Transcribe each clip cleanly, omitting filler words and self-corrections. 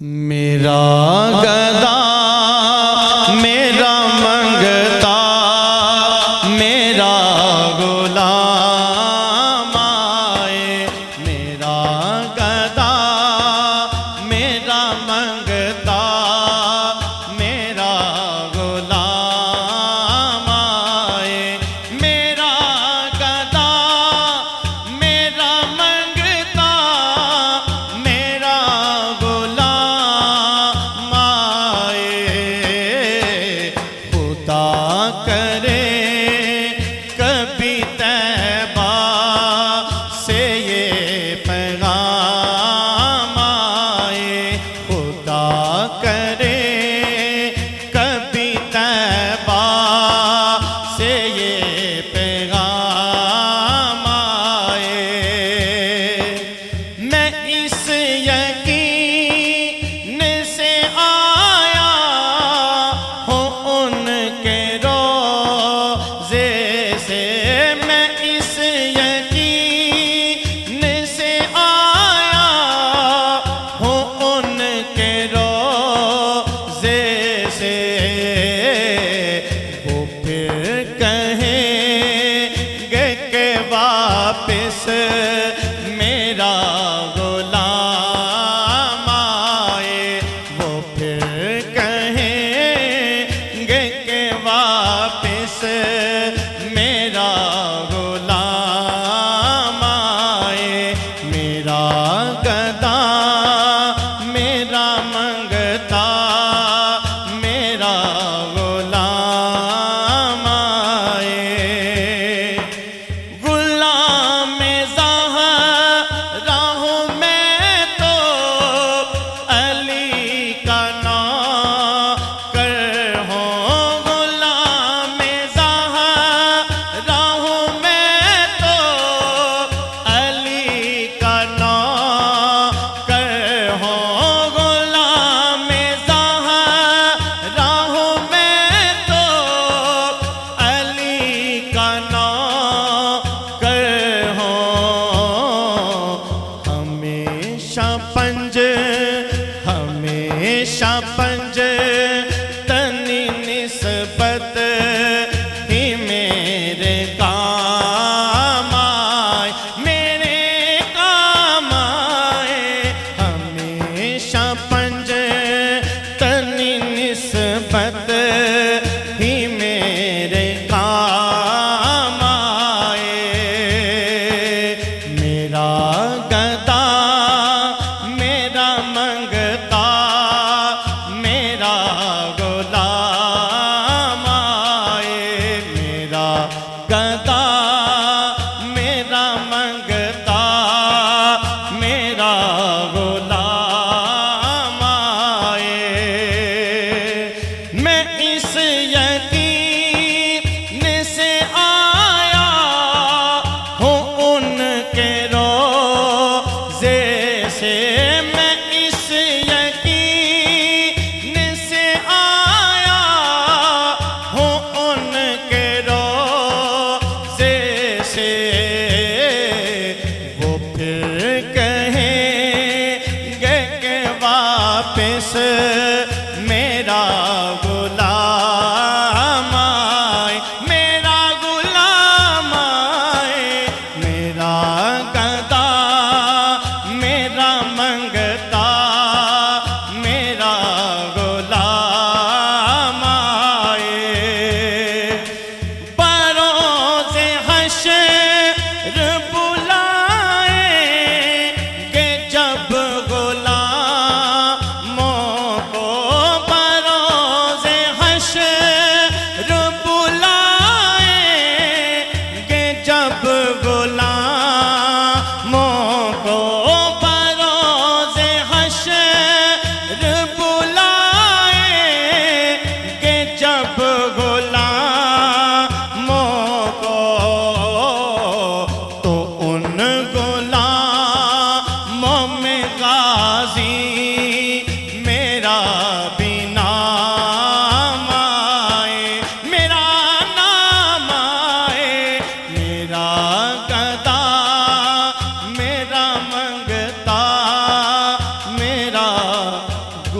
मेरा गदा मेरा मंगता मेरा गुलाम आए। मेरा गदा मेरा मंगता मेरा गुलाम आए। मेरा गदा मेरा मंगता मेरा गुलाम आए। खुदा करे कभी तैबा से ये पैगाम आए। खुदा करे कभी तैबा से ये पैगाम आए। मैं इस यकीन से आया हूँ उनके रोज़े से। मैं इस यकीन से आया हूँ उनके रोज़े से। वो फिर कहेंगे कि वापस मेरा गुलाम आए। वो फिर कहेंगे कि वापस मेरा गुलाम आए। मेरा गदा मेरा मंगता मेरा गुलाम आए। गुलाम ज़हरा हूँ मैं तो अली का नौकर हूँ। गुलाम ज़हरा हूँ मैं तो अली का नौकर हूँ। गुलाम ज़हरा हूँ मैं तो अली का नौकर हूँ। हमेशा पंज तनी निस्बत ही मेरे काम आए। मेरे काम आए। हमेशा पंज तनी निस्बत ही मेरे काम आए। मेरा गदा मेरा मंगता मेरा गुलाम आए। मेरा गदा मेरा मंगता मेरा गुलाम आए। मैं इस यकीन से आया हूँ उनके रोज़े से। मैं इस यकीन से आया हूँ उनके रोज़े से। वो फिर कहेंगे कि वापस मेरा गुलाम आए। मेरा गुलाम आए। मेरा गदा मेरा मंगता मेरा गुलाम आए। बरोज़े हश्र बुलाएंगे जब गुलामों को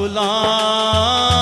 गुलाम